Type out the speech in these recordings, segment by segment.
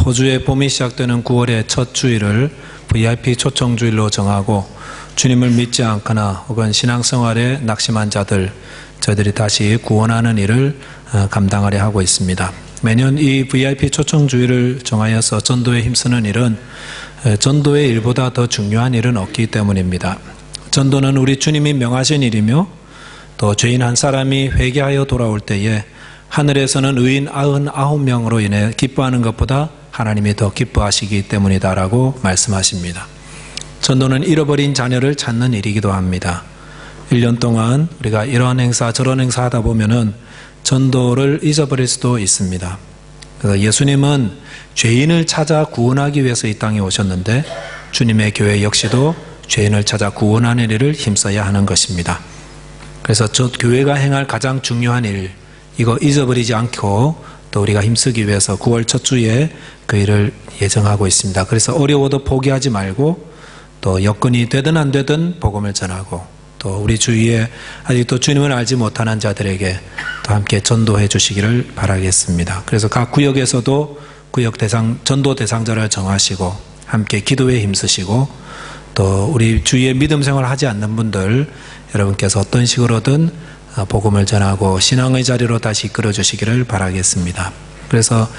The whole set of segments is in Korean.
호주의 봄이 시작되는 9월의 첫 주일을 VIP 초청주일로 정하고 주님을 믿지 않거나 혹은 신앙생활에 낙심한 자들, 저희들이 다시 구원하는 일을 감당하려 하고 있습니다. 매년 이 VIP 초청주일을 정하여서 전도에 힘쓰는 일은 전도의 일보다 더 중요한 일은 없기 때문입니다. 전도는 우리 주님이 명하신 일이며 또 죄인 한 사람이 회개하여 돌아올 때에 하늘에서는 의인 99명으로 인해 기뻐하는 것보다 하나님이 더 기뻐하시기 때문이다라고 말씀하십니다. 전도는 잃어버린 자녀를 찾는 일이기도 합니다. 1년 동안 우리가 이런 행사 저런 행사 하다 보면은 전도를 잊어버릴 수도 있습니다. 그래서 예수님은 죄인을 찾아 구원하기 위해서 이 땅에 오셨는데 주님의 교회 역시도 죄인을 찾아 구원하는 일을 힘써야 하는 것입니다. 그래서 저 교회가 행할 가장 중요한 일, 이거 잊어버리지 않고 또 우리가 힘쓰기 위해서 9월 첫 주에 그 일을 예정하고 있습니다. 그래서 어려워도 포기하지 말고 또 여건이 되든 안 되든 복음을 전하고 또 우리 주위에 아직도 주님을 알지 못하는 자들에게 또 함께 전도해 주시기를 바라겠습니다. 그래서 각 구역에서도 구역 전도 대상자를 정하시고 함께 기도에 힘쓰시고 또 우리 주위에 믿음 생활 하지 않는 분들 여러분께서 어떤 식으로든 복음을 전하고 신앙의 자리로 다시 이끌어 주시기를 바라겠습니다. 그래서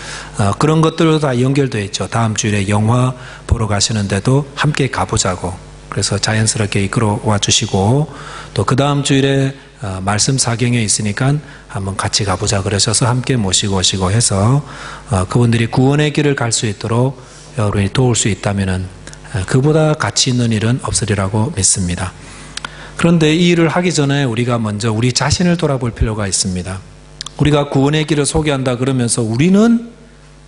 그런 것들도 다 연결되어 있죠. 다음 주일에 영화 보러 가시는데도 함께 가보자고 그래서 자연스럽게 이끌어와 주시고 또 그 다음 주일에 말씀 사경에 있으니까 한번 같이 가보자 그러셔서 함께 모시고 오시고 해서 그분들이 구원의 길을 갈 수 있도록 여러분이 도울 수 있다면은 그보다 가치 있는 일은 없으리라고 믿습니다. 그런데 이 일을 하기 전에 우리가 먼저 우리 자신을 돌아볼 필요가 있습니다. 우리가 구원의 길을 소개한다 그러면서 우리는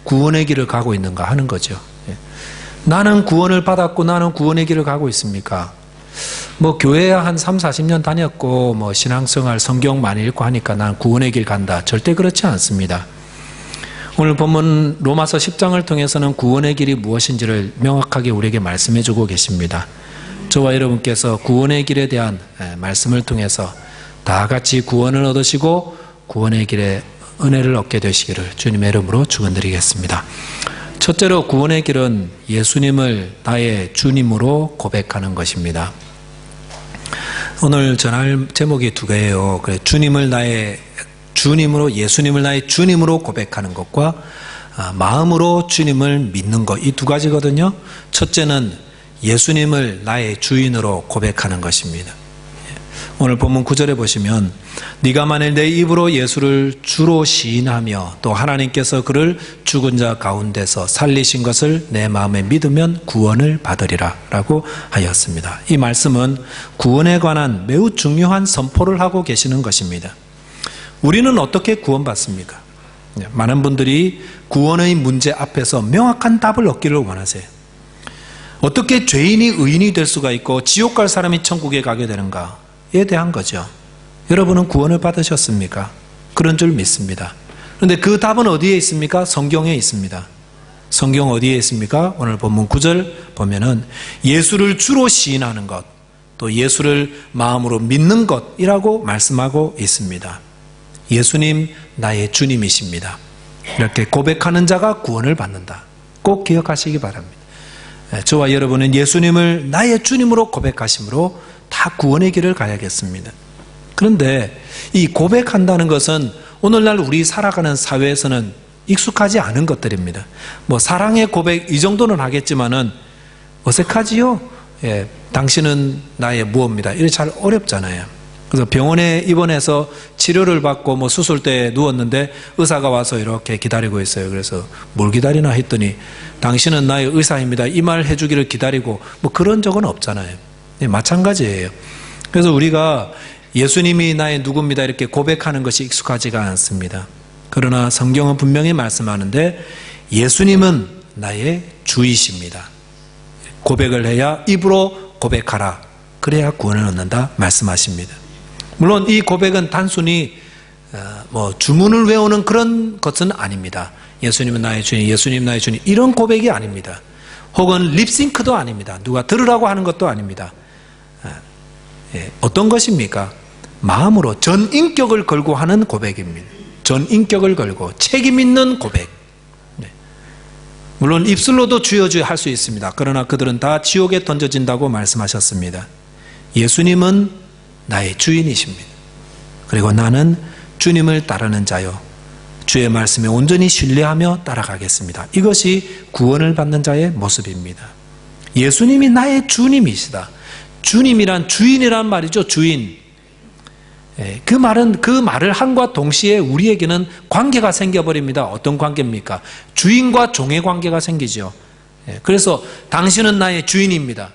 구원의 길을 가고 있는가 하는 거죠. 나는 구원을 받았고 나는 구원의 길을 가고 있습니까? 교회에 한 3, 40년 다녔고 신앙생활 성경 많이 읽고 하니까 난 구원의 길 간다. 절대 그렇지 않습니다. 오늘 본문 로마서 10장을 통해서는 구원의 길이 무엇인지를 명확하게 우리에게 말씀해 주고 계십니다. 저와 여러분께서 구원의 길에 대한 말씀을 통해서 다 같이 구원을 얻으시고 구원의 길에 은혜를 얻게 되시기를 주님의 이름으로 축원드리겠습니다. 첫째로 구원의 길은 예수님을 나의 주님으로 고백하는 것입니다. 오늘 전할 제목이 두 개예요. 주님을 나의 주님으로, 예수님을 나의 주님으로 고백하는 것과 마음으로 주님을 믿는 것, 이 두 가지거든요. 첫째는 예수님을 나의 주인으로 고백하는 것입니다. 오늘 본문 9절에 보시면 네가 만일 내 입으로 예수를 주로 시인하며 또 하나님께서 그를 죽은 자 가운데서 살리신 것을 내 마음에 믿으면 구원을 받으리라 라고 하였습니다. 이 말씀은 구원에 관한 매우 중요한 선포를 하고 계시는 것입니다. 우리는 어떻게 구원받습니까? 많은 분들이 구원의 문제 앞에서 명확한 답을 얻기를 원하세요. 어떻게 죄인이 의인이 될 수가 있고 지옥 갈 사람이 천국에 가게 되는가에 대한 거죠. 여러분은 구원을 받으셨습니까? 그런 줄 믿습니다. 그런데 그 답은 어디에 있습니까? 성경에 있습니다. 성경 어디에 있습니까? 오늘 본문 9절 보면은 예수를 주로 시인하는 것, 또 예수를 마음으로 믿는 것이라고 말씀하고 있습니다. 예수님 나의 주님이십니다. 이렇게 고백하는 자가 구원을 받는다. 꼭 기억하시기 바랍니다. 저와 여러분은 예수님을 나의 주님으로 고백하심으로 다 구원의 길을 가야겠습니다. 그런데 이 고백한다는 것은 오늘날 우리 살아가는 사회에서는 익숙하지 않은 것들입니다. 사랑의 고백 이 정도는 하겠지만은 어색하지요? 당신은 나의 무엇입니다. 이게 잘 어렵잖아요. 그래서 병원에 입원해서 치료를 받고 수술대에 누웠는데 의사가 와서 이렇게 기다리고 있어요. 그래서 뭘 기다리나 했더니 당신은 나의 의사입니다. 이 말 해주기를 기다리고 그런 적은 없잖아요. 마찬가지예요. 그래서 우리가 예수님이 나의 누구입니다 이렇게 고백하는 것이 익숙하지가 않습니다. 그러나 성경은 분명히 말씀하는데 예수님은 나의 주이십니다. 고백을 해야 입으로 고백하라. 그래야 구원을 얻는다 말씀하십니다. 물론 이 고백은 단순히 주문을 외우는 그런 것은 아닙니다. 예수님은 나의 주님, 예수님 나의 주님 이런 고백이 아닙니다. 혹은 립싱크도 아닙니다. 누가 들으라고 하는 것도 아닙니다. 어떤 것입니까? 마음으로 전인격을 걸고 하는 고백입니다. 전인격을 걸고 책임 있는 고백. 물론 입술로도 주여 주여 할 수 있습니다. 그러나 그들은 다 지옥에 던져진다고 말씀하셨습니다. 예수님은 나의 주인이십니다. 그리고 나는 주님을 따르는 자요, 주의 말씀에 온전히 신뢰하며 따라가겠습니다. 이것이 구원을 받는 자의 모습입니다. 예수님이 나의 주님이시다. 주님이란 주인이란 말이죠. 주인. 그 말을 함과 동시에 우리에게는 관계가 생겨버립니다. 어떤 관계입니까? 주인과 종의 관계가 생기죠. 그래서 당신은 나의 주인입니다.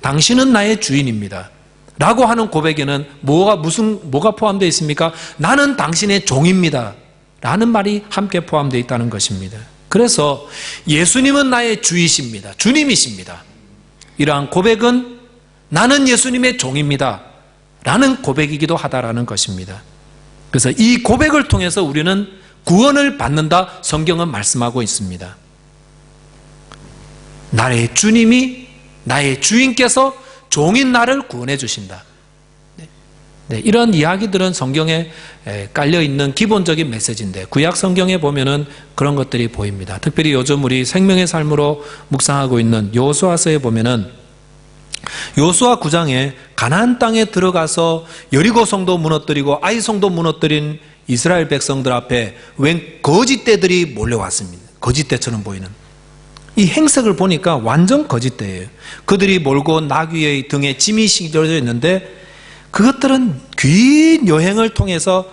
당신은 나의 주인입니다. 라고 하는 고백에는 뭐가 포함되어 있습니까? 나는 당신의 종입니다. 라는 말이 함께 포함되어 있다는 것입니다. 그래서 예수님은 나의 주이십니다. 주님이십니다. 이러한 고백은 나는 예수님의 종입니다. 라는 고백이기도 하다라는 것입니다. 그래서 이 고백을 통해서 우리는 구원을 받는다, 성경은 말씀하고 있습니다. 나의 주님이, 나의 주인께서 종인 나를 구원해 주신다. 이런 이야기들은 성경에 깔려있는 기본적인 메시지인데, 구약 성경에 보면은 그런 것들이 보입니다. 특별히 요즘 우리 생명의 삶으로 묵상하고 있는 여호수아서에 보면은 여호수아 9장에 가나안 땅에 들어가서 여리고 성도 무너뜨리고 아이 성도 무너뜨린 이스라엘 백성들 앞에 웬 거짓대들이 몰려왔습니다. 거짓대처럼 보이는 이 행색을 보니까 완전 거짓대예요. 그들이 몰고 나귀의 등에 짐이 실려져 있는데, 그것들은 긴 여행을 통해서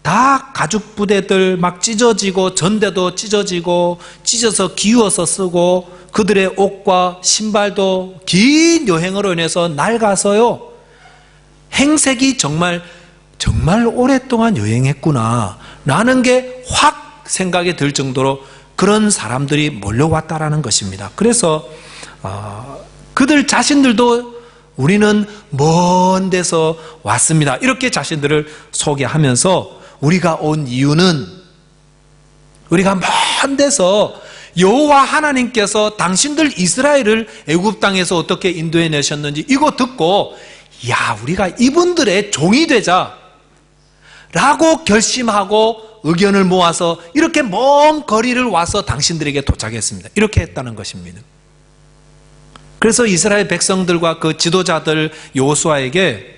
다 가죽 부대들 막 찢어지고, 전대도 찢어지고, 찢어서 기워서 쓰고, 그들의 옷과 신발도 긴 여행으로 인해서 낡아서요, 행색이 정말 오랫동안 여행했구나 라는 게 확 생각이 들 정도로 그런 사람들이 몰려왔다라는 것입니다. 그래서 그들 자신들도 우리는 먼 데서 왔습니다, 이렇게 자신들을 소개하면서, 우리가 온 이유는, 우리가 먼 데서 여호와 하나님께서 당신들 이스라엘을 애굽 땅에서 어떻게 인도해 내셨는지 이거 듣고, 야, 우리가 이분들의 종이 되자 라고 결심하고 의견을 모아서 이렇게 먼 거리를 와서 당신들에게 도착했습니다. 이렇게 했다는 것입니다. 그래서 이스라엘 백성들과 그 지도자들 여호수아에게,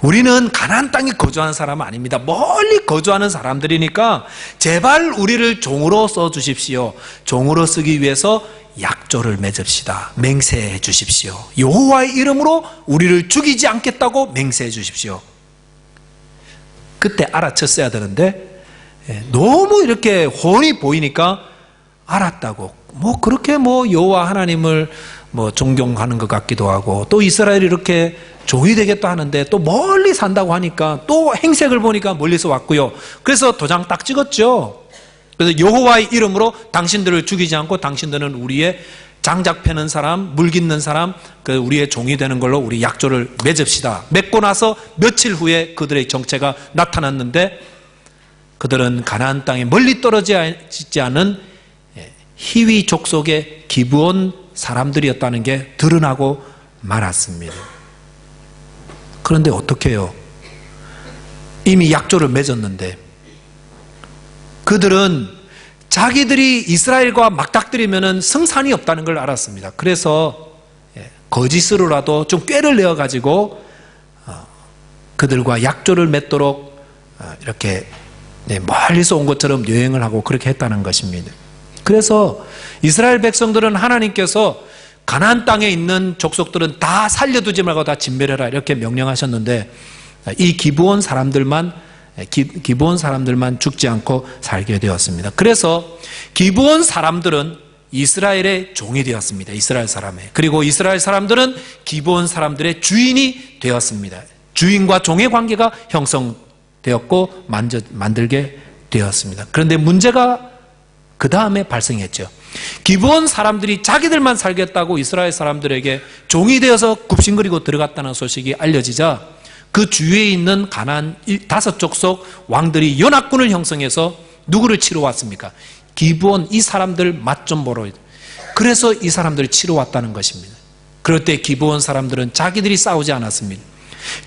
우리는 가나안 땅에 거주하는 사람은 아닙니다. 멀리 거주하는 사람들이니까 제발 우리를 종으로 써주십시오. 종으로 쓰기 위해서 약조를 맺읍시다. 맹세해 주십시오. 여호와의 이름으로 우리를 죽이지 않겠다고 맹세해 주십시오. 그때 알아챘어야 되는데 너무 이렇게 훤히 보이니까 알았다고, 그렇게 여호와 하나님을 존경하는 것 같기도 하고, 또 이스라엘이 이렇게 종이 되겠다 하는데 또 멀리 산다고 하니까 또 행색을 보니까 멀리서 왔고요. 그래서 도장 딱 찍었죠. 그래서 여호와의 이름으로 당신들을 죽이지 않고 당신들은 우리의 장작 패는 사람, 물 깃는 사람, 우리의 종이 되는 걸로 우리 약조를 맺읍시다. 맺고 나서 며칠 후에 그들의 정체가 나타났는데, 그들은 가나안 땅에 멀리 떨어지지 않은 히위 족속의 기브온 사람들이었다는 게 드러나고 말았습니다. 그런데 어떻게 해요? 이미 약조를 맺었는데, 그들은 자기들이 이스라엘과 맞닥뜨리면 승산이 없다는 걸 알았습니다. 그래서 거짓으로라도 좀 꾀를 내어가지고 그들과 약조를 맺도록 이렇게 멀리서 온 것처럼 여행을 하고 그렇게 했다는 것입니다. 그래서 이스라엘 백성들은 하나님께서 가나안 땅에 있는 족속들은 다 살려두지 말고 다 진멸해라 이렇게 명령하셨는데, 이 기브온 사람들만 죽지 않고 살게 되었습니다. 그래서 기브온 사람들은 이스라엘의 종이 되었습니다. 이스라엘 사람의. 그리고 이스라엘 사람들은 기브온 사람들의 주인이 되었습니다. 주인과 종의 관계가 형성되었고 만들게 되었습니다. 그런데 문제가 그 다음에 발생했죠. 기브온 사람들이 자기들만 살겠다고 이스라엘 사람들에게 종이 되어서 굽신거리고 들어갔다는 소식이 알려지자, 그 주위에 있는 가나안 5족속 왕들이 연합군을 형성해서 누구를 치러 왔습니까? 기브온 이 사람들 맛 좀 보러. 그래서 이 사람들을 치러 왔다는 것입니다. 그럴 때 기브온 사람들은 자기들이 싸우지 않았습니다.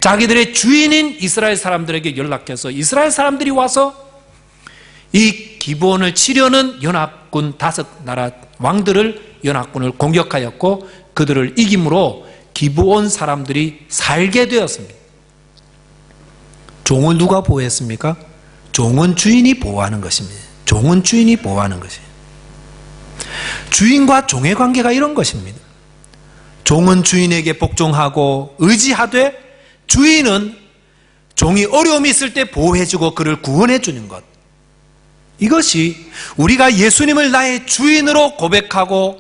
자기들의 주인인 이스라엘 사람들에게 연락해서 이스라엘 사람들이 와서 이 기브온을 치려는 연합군 5나라 왕들을 연합군을 공격하였고 그들을 이김으로 기브온 사람들이 살게 되었습니다. 종을 누가 보호했습니까? 종은 주인이 보호하는 것입니다. 종은 주인이 보호하는 것이에요. 주인과 종의 관계가 이런 것입니다. 종은 주인에게 복종하고 의지하되 주인은 종이 어려움이 있을 때 보호해주고 그를 구원해 주는 것. 이것이 우리가 예수님을 나의 주인으로 고백하고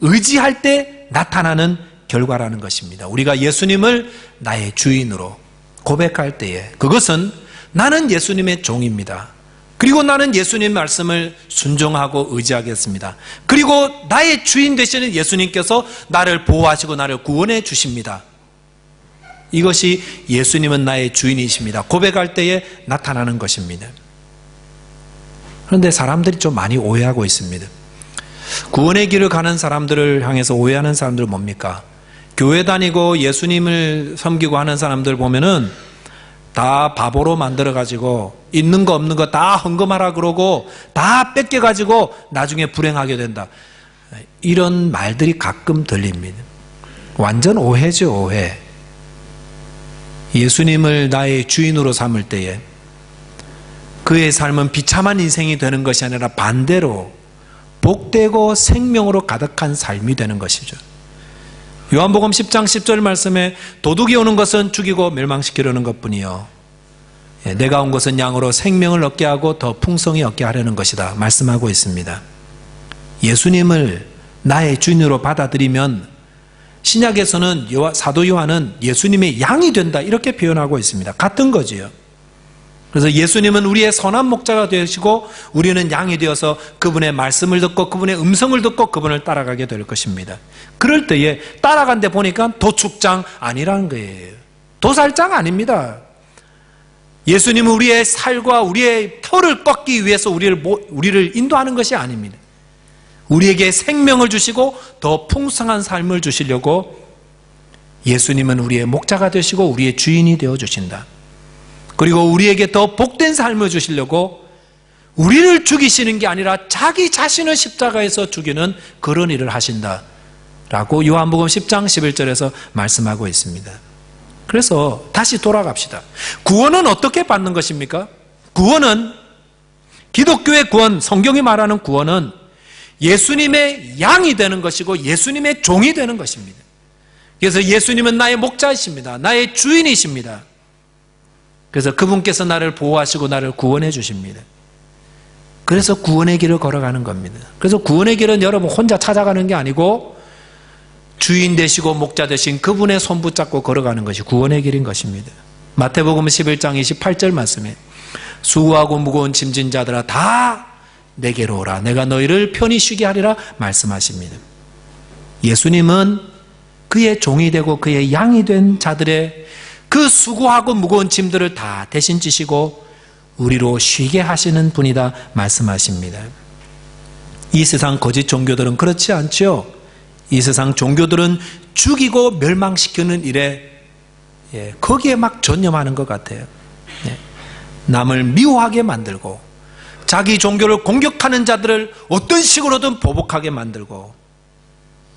의지할 때 나타나는 결과라는 것입니다. 우리가 예수님을 나의 주인으로 고백할 때에 그것은 나는 예수님의 종입니다. 그리고 나는 예수님 말씀을 순종하고 의지하겠습니다. 그리고 나의 주인 되시는 예수님께서 나를 보호하시고 나를 구원해 주십니다. 이것이 예수님은 나의 주인이십니다. 고백할 때에 나타나는 것입니다. 그런데 사람들이 좀 많이 오해하고 있습니다. 구원의 길을 가는 사람들을 향해서 오해하는 사람들은 뭡니까? 교회 다니고 예수님을 섬기고 하는 사람들 보면은 다 바보로 만들어가지고 있는 거 없는 거 다 헌금하라 그러고 다 뺏겨가지고 나중에 불행하게 된다. 이런 말들이 가끔 들립니다. 완전 오해죠, 오해. 예수님을 나의 주인으로 삼을 때에 그의 삶은 비참한 인생이 되는 것이 아니라 반대로 복되고 생명으로 가득한 삶이 되는 것이죠. 요한복음 10장 10절 말씀에 도둑이 오는 것은 죽이고 멸망시키려는 것뿐이요 내가 온 것은 양으로 생명을 얻게 하고 더 풍성히 얻게 하려는 것이다 말씀하고 있습니다. 예수님을 나의 주인으로 받아들이면 신약에서는 사도 요한은 예수님의 양이 된다 이렇게 표현하고 있습니다. 같은 거지요. 그래서 예수님은 우리의 선한 목자가 되시고 우리는 양이 되어서 그분의 말씀을 듣고 그분의 음성을 듣고 그분을 따라가게 될 것입니다. 그럴 때에 따라간데 보니까 도축장 아니라는 거예요. 도살장 아닙니다. 예수님은 우리의 살과 우리의 털을 꺾기 위해서 우리를 인도하는 것이 아닙니다. 우리에게 생명을 주시고 더 풍성한 삶을 주시려고 예수님은 우리의 목자가 되시고 우리의 주인이 되어 주신다. 그리고 우리에게 더 복된 삶을 주시려고 우리를 죽이시는 게 아니라 자기 자신을 십자가에서 죽이는 그런 일을 하신다 라고 요한복음 10장 11절에서 말씀하고 있습니다. 그래서 다시 돌아갑시다. 구원은 어떻게 받는 것입니까? 구원은 기독교의 구원, 성경이 말하는 구원은 예수님의 양이 되는 것이고 예수님의 종이 되는 것입니다. 그래서 예수님은 나의 목자이십니다. 나의 주인이십니다. 그래서 그분께서 나를 보호하시고 나를 구원해 주십니다. 그래서 구원의 길을 걸어가는 겁니다. 그래서 구원의 길은 여러분 혼자 찾아가는 게 아니고 주인 되시고 목자 되신 그분의 손 붙잡고 걸어가는 것이 구원의 길인 것입니다. 마태복음 11장 28절 말씀에 수고하고 무거운 짐진 자들아 다 내게로 오라 내가 너희를 편히 쉬게 하리라 말씀하십니다. 예수님은 그의 종이 되고 그의 양이 된 자들의 그 수고하고 무거운 짐들을 다 대신 지시고 우리로 쉬게 하시는 분이다 말씀하십니다. 이 세상 거짓 종교들은 그렇지 않죠. 이 세상 종교들은 죽이고 멸망시키는 일에 거기에 막 전념하는 것 같아요. 남을 미워하게 만들고 자기 종교를 공격하는 자들을 어떤 식으로든 보복하게 만들고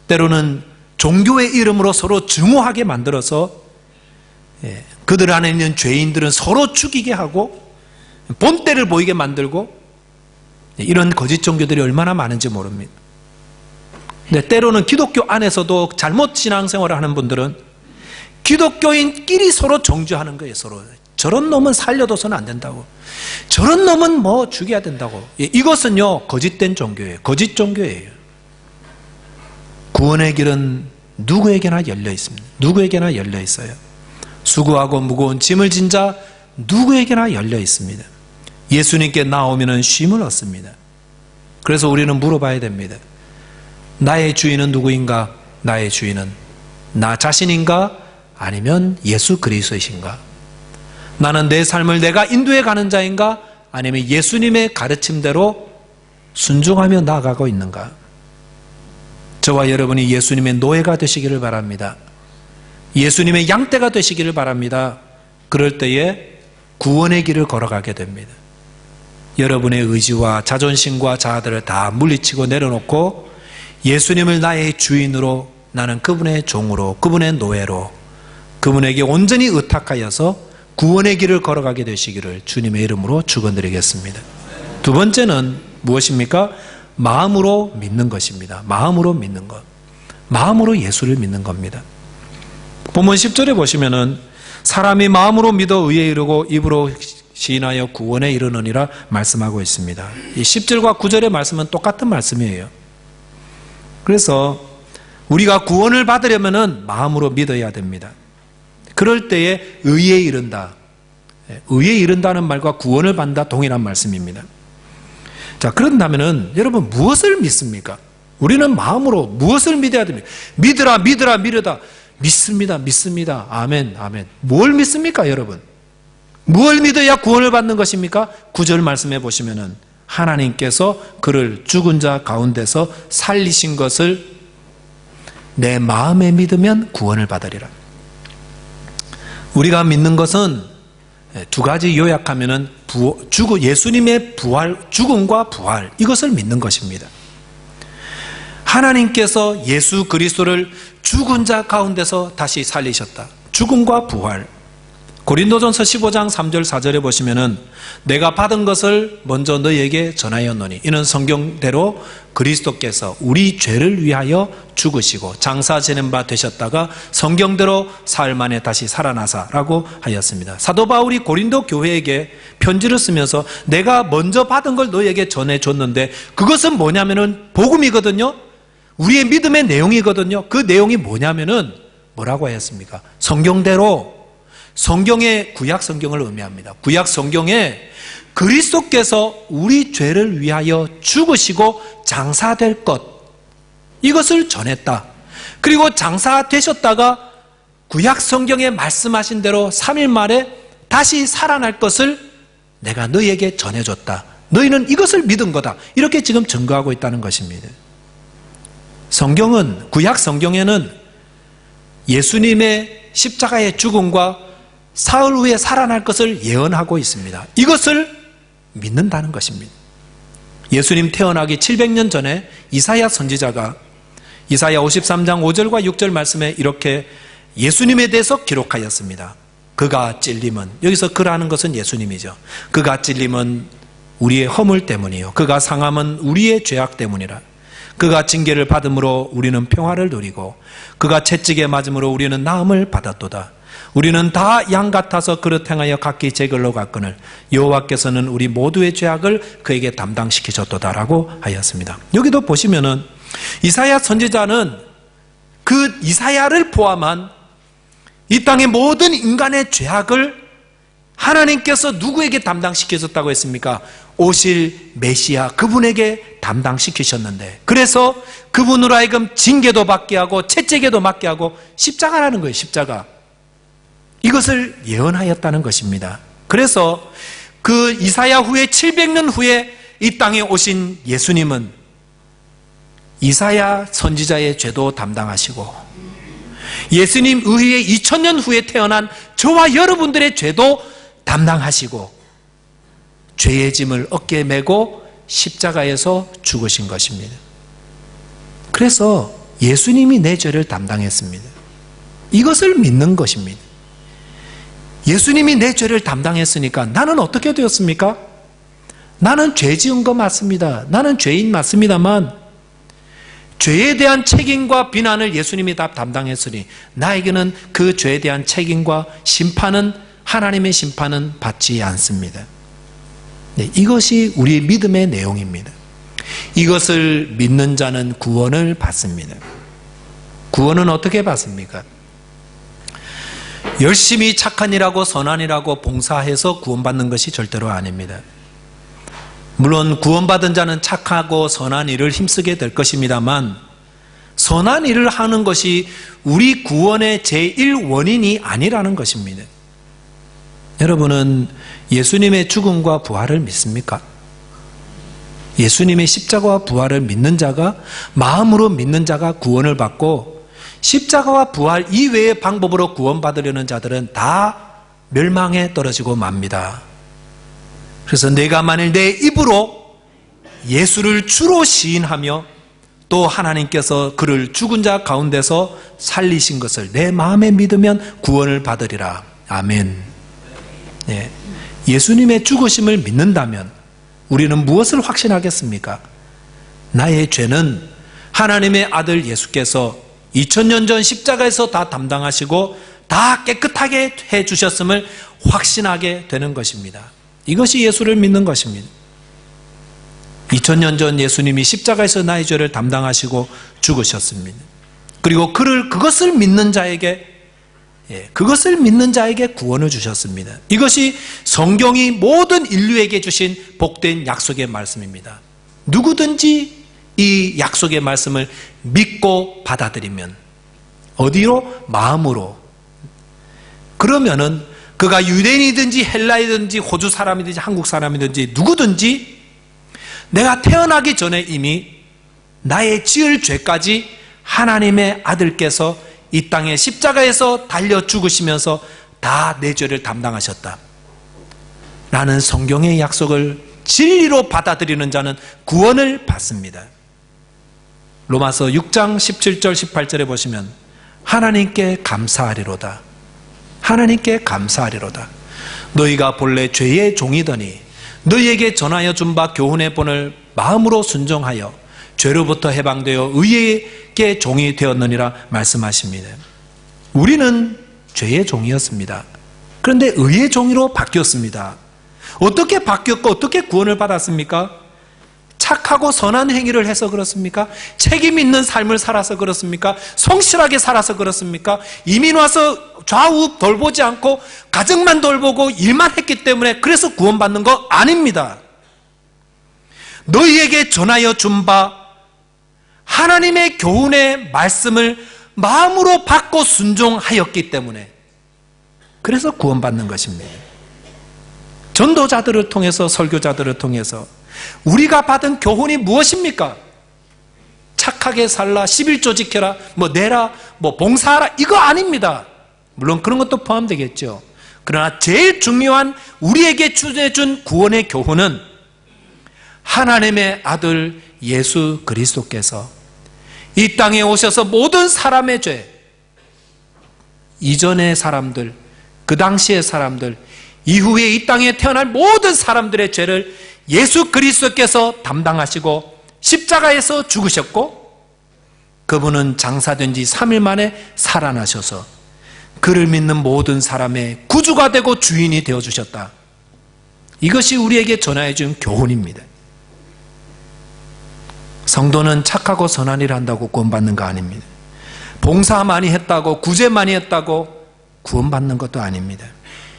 때로는 종교의 이름으로 서로 증오하게 만들어서 그들 안에 있는 죄인들은 서로 죽이게 하고 본때를 보이게 만들고 이런 거짓 종교들이 얼마나 많은지 모릅니다. 근데 때로는 기독교 안에서도 잘못 신앙생활을 하는 분들은 기독교인끼리 서로 정죄하는 거예요. 서로 저런 놈은 살려둬서는 안 된다고, 저런 놈은 뭐 죽여야 된다고. 이것은요 거짓된 종교예요. 거짓 종교예요. 구원의 길은 누구에게나 열려 있습니다. 누구에게나 열려 있어요. 수고하고 무거운 짐을 진 자 누구에게나 열려 있습니다. 예수님께 나오면 쉼을 얻습니다. 그래서 우리는 물어봐야 됩니다. 나의 주인은 누구인가? 나의 주인은 나 자신인가? 아니면 예수 그리스도이신가? 나는 내 삶을 내가 인도해 가는 자인가? 아니면 예수님의 가르침대로 순종하며 나아가고 있는가? 저와 여러분이 예수님의 노예가 되시기를 바랍니다. 예수님의 양떼가 되시기를 바랍니다. 그럴 때에 구원의 길을 걸어가게 됩니다. 여러분의 의지와 자존심과 자아들을 다 물리치고 내려놓고 예수님을 나의 주인으로, 나는 그분의 종으로, 그분의 노예로, 그분에게 온전히 의탁하여서 구원의 길을 걸어가게 되시기를 주님의 이름으로 축원드리겠습니다. 두 번째는 무엇입니까? 마음으로 믿는 것입니다. 마음으로 믿는 것. 마음으로 예수를 믿는 겁니다. 본문 10절에 보시면은 사람이 마음으로 믿어 의에 이르고 입으로 시인하여 구원에 이르느니라 말씀하고 있습니다. 이 10절과 9절의 말씀은 똑같은 말씀이에요. 그래서 우리가 구원을 받으려면은 마음으로 믿어야 됩니다. 그럴 때에 의에 이른다. 의에 이른다는 말과 구원을 받는다 동일한 말씀입니다. 자, 그런다면은 여러분 무엇을 믿습니까? 우리는 마음으로 무엇을 믿어야 됩니까? 믿으라, 믿으라, 믿으라. 믿습니다, 믿습니다. 아멘, 아멘. 뭘 믿습니까, 여러분? 뭘 믿어야 구원을 받는 것입니까? 9절 말씀해 보시면은 하나님께서 그를 죽은 자 가운데서 살리신 것을 내 마음에 믿으면 구원을 받으리라. 우리가 믿는 것은 두 가지 요약하면은 예수님의 부활, 죽음과 부활, 이것을 믿는 것입니다. 하나님께서 예수 그리스도를 죽은 자 가운데서 다시 살리셨다. 죽음과 부활. 고린도전서 15장 3절 4절에 보시면은 내가 받은 것을 먼저 너희에게 전하였노니 이는 성경대로 그리스도께서 우리 죄를 위하여 죽으시고 장사 지낸 바 되셨다가 성경대로 사흘 만에 다시 살아나사라고 하였습니다. 사도 바울이 고린도 교회에게 편지를 쓰면서 내가 먼저 받은 걸 너희에게 전해줬는데 그것은 뭐냐면은 복음이거든요. 우리의 믿음의 내용이거든요. 그 내용이 뭐냐면은 뭐라고 하였습니까? 성경대로, 성경의 구약 성경을 의미합니다. 구약 성경에 그리스도께서 우리 죄를 위하여 죽으시고 장사될 것, 이것을 전했다. 그리고 장사되셨다가 구약 성경에 말씀하신 대로 3일 만에 다시 살아날 것을 내가 너희에게 전해줬다. 너희는 이것을 믿은 거다. 이렇게 지금 증거하고 있다는 것입니다. 성경은, 구약 성경에는 예수님의 십자가의 죽음과 사흘 후에 살아날 것을 예언하고 있습니다. 이것을 믿는다는 것입니다. 예수님 태어나기 700년 전에 이사야 선지자가 이사야 53장 5절과 6절 말씀에 이렇게 예수님에 대해서 기록하였습니다. 그가 찔림은, 여기서 그라는 것은 예수님이죠. 그가 찔림은 우리의 허물 때문이요 그가 상함은 우리의 죄악 때문이라. 그가 징계를 받음으로 우리는 평화를 누리고 그가 채찍에 맞음으로 우리는 나음을 받았도다. 우리는 다 양 같아서 그릇 행하여 각기 제 길로 갔거늘 여호와께서는 우리 모두의 죄악을 그에게 담당시키셨도다라고 하였습니다. 여기도 보시면은 이사야 선지자는 그 이사야를 포함한 이 땅의 모든 인간의 죄악을 하나님께서 누구에게 담당시키셨다고 했습니까? 오실 메시아 그분에게 담당시키셨는데, 그래서 그분으로 하여금 징계도 받게 하고 채찍에도 맞게 하고 십자가라는 거예요. 십자가. 이것을 예언하였다는 것입니다. 그래서 그 이사야 후에 700년 후에 이 땅에 오신 예수님은 이사야 선지자의 죄도 담당하시고 예수님 이후에 2000년 후에 태어난 저와 여러분들의 죄도 담당하시고 죄의 짐을 어깨에 메고 십자가에서 죽으신 것입니다. 그래서 예수님이 내 죄를 담당했습니다. 이것을 믿는 것입니다. 예수님이 내 죄를 담당했으니까 나는 어떻게 되었습니까? 나는 죄 지은 거 맞습니다. 나는 죄인 맞습니다만 죄에 대한 책임과 비난을 예수님이 다 담당했으니 나에게는 그 죄에 대한 책임과 심판은, 하나님의 심판은 받지 않습니다. 네, 이것이 우리의 믿음의 내용입니다. 이것을 믿는 자는 구원을 받습니다. 구원은 어떻게 받습니까? 열심히 착한 일하고 선한 일하고 봉사해서 구원받는 것이 절대로 아닙니다. 물론 구원받은 자는 착하고 선한 일을 힘쓰게 될 것입니다만 선한 일을 하는 것이 우리 구원의 제1원인이 아니라는 것입니다. 여러분은 예수님의 죽음과 부활을 믿습니까? 예수님의 십자가와 부활을 믿는 자가, 마음으로 믿는 자가 구원을 받고 십자가와 부활 이외의 방법으로 구원받으려는 자들은 다 멸망에 떨어지고 맙니다. 그래서 내가 만일 내 입으로 예수를 주로 시인하며 또 하나님께서 그를 죽은 자 가운데서 살리신 것을 내 마음에 믿으면 구원을 받으리라. 아멘. 네. 예수님의 죽으심을 믿는다면 우리는 무엇을 확신하겠습니까? 나의 죄는 하나님의 아들 예수께서 2000년 전 십자가에서 다 담당하시고 다 깨끗하게 해주셨음을 확신하게 되는 것입니다. 이것이 예수를 믿는 것입니다. 2000년 전 예수님이 십자가에서 나의 죄를 담당하시고 죽으셨습니다. 그리고 그것을 믿는 자에게 구원을 주셨습니다. 이것이 성경이 모든 인류에게 주신 복된 약속의 말씀입니다. 누구든지 이 약속의 말씀을 믿고 받아들이면 어디로? 마음으로. 그러면은 그가 유대인이든지 헬라이든지 호주 사람이든지 한국 사람이든지 누구든지 내가 태어나기 전에 이미 나의 지을 죄까지 하나님의 아들께서 이 땅에 십자가에서 달려 죽으시면서 다 내 죄를 담당하셨다 라는 성경의 약속을 진리로 받아들이는 자는 구원을 받습니다. 로마서 6장 17절 18절에 보시면 하나님께 감사하리로다. 하나님께 감사하리로다. 너희가 본래 죄의 종이더니 너희에게 전하여 준 바 교훈의 본을 마음으로 순종하여 죄로부터 해방되어 의의 종이 되었느니라 말씀하십니다. 우리는 죄의 종이었습니다. 그런데 의의 종이로 바뀌었습니다. 어떻게 바뀌었고 어떻게 구원을 받았습니까? 착하고 선한 행위를 해서 그렇습니까? 책임 있는 삶을 살아서 그렇습니까? 성실하게 살아서 그렇습니까? 이민 와서 좌우 돌보지 않고 가정만 돌보고 일만 했기 때문에 그래서 구원받는 거 아닙니다. 너희에게 전하여 준 바 하나님의 교훈의 말씀을 마음으로 받고 순종하였기 때문에 그래서 구원받는 것입니다. 전도자들을 통해서 설교자들을 통해서 우리가 받은 교훈이 무엇입니까? 착하게 살라, 11조 지켜라, 내라, 봉사하라 이거 아닙니다. 물론 그런 것도 포함되겠죠. 그러나 제일 중요한 우리에게 주어준 구원의 교훈은 하나님의 아들 예수 그리스도께서 이 땅에 오셔서 모든 사람의 죄, 이전의 사람들, 그 당시의 사람들, 이후에 이 땅에 태어날 모든 사람들의 죄를 예수 그리스도께서 담당하시고 십자가에서 죽으셨고 그분은 장사된 지 3일 만에 살아나셔서 그를 믿는 모든 사람의 구주가 되고 주인이 되어주셨다. 이것이 우리에게 전하여 준 교훈입니다. 성도는 착하고 선한 일을 한다고 구원받는 거 아닙니다. 봉사 많이 했다고, 구제 많이 했다고 구원받는 것도 아닙니다.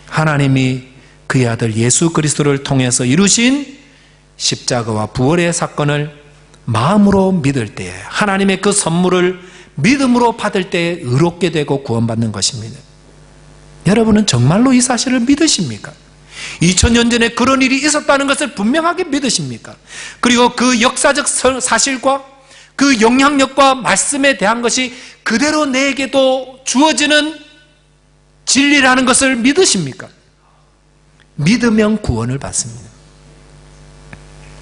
하나님이 그의 아들 예수 그리스도를 통해서 이루신 십자가와 부활의 사건을 마음으로 믿을 때에 하나님의 그 선물을 믿음으로 받을 때에 의롭게 되고 구원받는 것입니다. 여러분은 정말로 이 사실을 믿으십니까? 2000년 전에 그런 일이 있었다는 것을 분명하게 믿으십니까? 그리고 그 역사적 사실과 그 영향력과 말씀에 대한 것이 그대로 내게도 주어지는 진리라는 것을 믿으십니까? 믿으면 구원을 받습니다.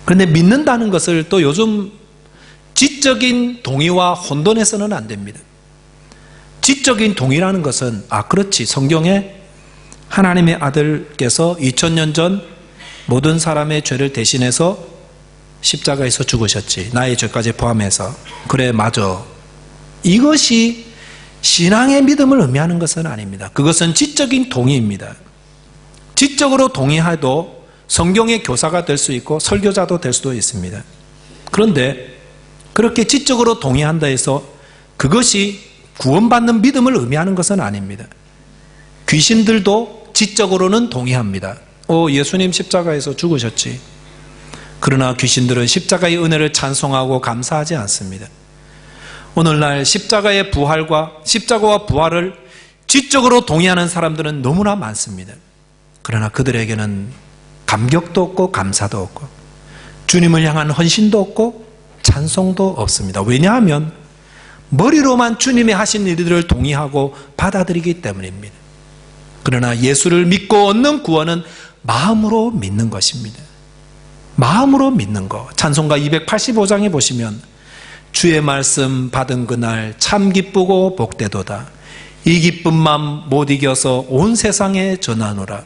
그런데 믿는다는 것을 또 요즘 지적인 동의와 혼돈해서는 안 됩니다. 지적인 동의라는 것은 그렇지, 성경에 하나님의 아들께서 2000년 전 모든 사람의 죄를 대신해서 십자가에서 죽으셨지, 나의 죄까지 포함해서. 그래, 맞아. 이것이 신앙의 믿음을 의미하는 것은 아닙니다. 그것은 지적인 동의입니다. 지적으로 동의해도 성경의 교사가 될 수 있고 설교자도 될 수도 있습니다. 그런데 그렇게 지적으로 동의한다 해서 그것이 구원받는 믿음을 의미하는 것은 아닙니다. 귀신들도 지적으로는 동의합니다. 예수님 십자가에서 죽으셨지. 그러나 귀신들은 십자가의 은혜를 찬송하고 감사하지 않습니다. 오늘날 십자가의 부활과 십자가와 부활을 지적으로 동의하는 사람들은 너무나 많습니다. 그러나 그들에게는 감격도 없고 감사도 없고 주님을 향한 헌신도 없고 찬송도 없습니다. 왜냐하면 머리로만 주님이 하신 일들을 동의하고 받아들이기 때문입니다. 그러나 예수를 믿고 얻는 구원은 마음으로 믿는 것입니다. 마음으로 믿는 것. 찬송가 285장에 보시면 주의 말씀 받은 그날 참 기쁘고 복되도다. 이 기쁜 맘 못 이겨서 온 세상에 전하노라.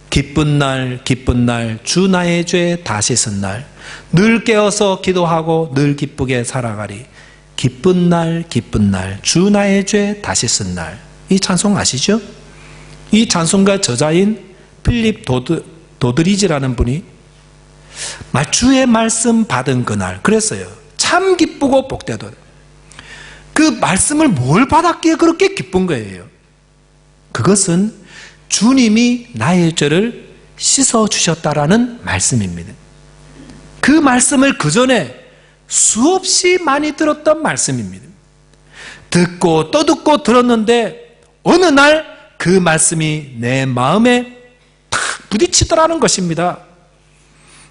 기쁜 날 기쁜 날 주 나의 죄 다 씻은 날 늘 깨어서 기도하고 늘 기쁘게 살아가리. 기쁜 날 기쁜 날 주 나의 죄 다 씻은 날. 이 찬송 아시죠? 이 찬송가 저자인 필립 도드리지라는 분이 주의 말씀 받은 그날 그랬어요. 참 기쁘고 복되도다. 그 말씀을 뭘 받았기에 그렇게 기쁜 거예요? 그것은 주님이 나의 죄를 씻어주셨다라는 말씀입니다. 그 말씀을 그 전에 수없이 많이 들었던 말씀입니다. 듣고 또 듣고 들었는데 어느 날 그 말씀이 내 마음에 탁 부딪히더라는 것입니다.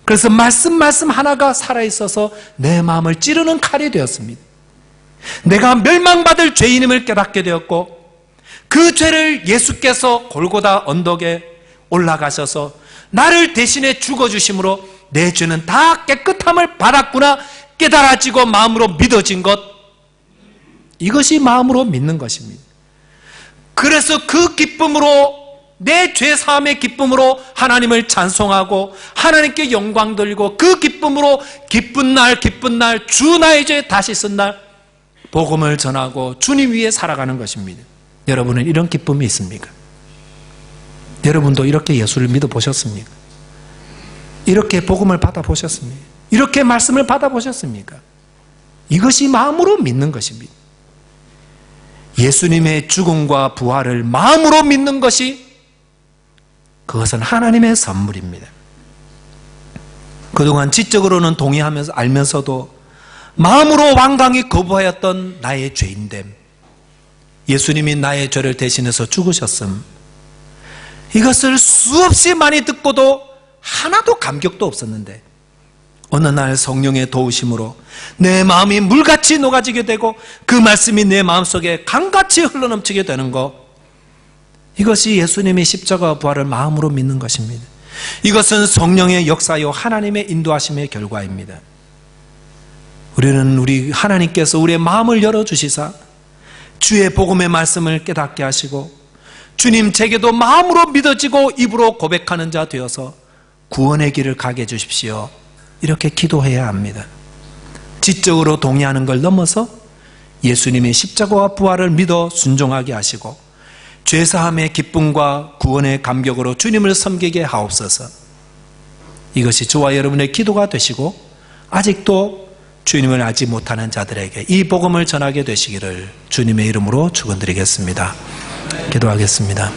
그래서 말씀 하나가 살아있어서 내 마음을 찌르는 칼이 되었습니다. 내가 멸망받을 죄인임을 깨닫게 되었고 그 죄를 예수께서 골고다 언덕에 올라가셔서 나를 대신해 죽어주심으로 내 죄는 다 깨끗함을 받았구나 깨달아지고 마음으로 믿어진 것, 이것이 마음으로 믿는 것입니다. 그래서 그 기쁨으로, 내 죄사함의 기쁨으로 하나님을 찬송하고 하나님께 영광 돌리고 그 기쁨으로 기쁜 날 기쁜 날 주 나의 죄 다시 쓴 날 복음을 전하고 주님 위에 살아가는 것입니다. 여러분은 이런 기쁨이 있습니까? 여러분도 이렇게 예수를 믿어보셨습니까? 이렇게 복음을 받아보셨습니까? 이렇게 말씀을 받아보셨습니까? 이것이 마음으로 믿는 것입니다. 예수님의 죽음과 부활을 마음으로 믿는 것이, 그것은 하나님의 선물입니다. 그동안 지적으로는 동의하면서 알면서도 마음으로 완강히 거부하였던 나의 죄인됨, 예수님이 나의 죄를 대신해서 죽으셨음, 이것을 수없이 많이 듣고도 하나도 감격도 없었는데 어느 날 성령의 도우심으로 내 마음이 물같이 녹아지게 되고 그 말씀이 내 마음속에 강같이 흘러넘치게 되는 것, 이것이 예수님의 십자가와 부활을 마음으로 믿는 것입니다. 이것은 성령의 역사요 하나님의 인도하심의 결과입니다. 우리 하나님께서 우리의 마음을 열어주시사 주의 복음의 말씀을 깨닫게 하시고 주님 제게도 마음으로 믿어지고 입으로 고백하는 자 되어서 구원의 길을 가게 해주십시오. 이렇게 기도해야 합니다. 지적으로 동의하는 걸 넘어서 예수님의 십자가와 부활을 믿어 순종하게 하시고 죄사함의 기쁨과 구원의 감격으로 주님을 섬기게 하옵소서. 이것이 저와 여러분의 기도가 되시고 아직도 주님을 알지 못하는 자들에게 이 복음을 전하게 되시기를 주님의 이름으로 축원드리겠습니다. 기도하겠습니다.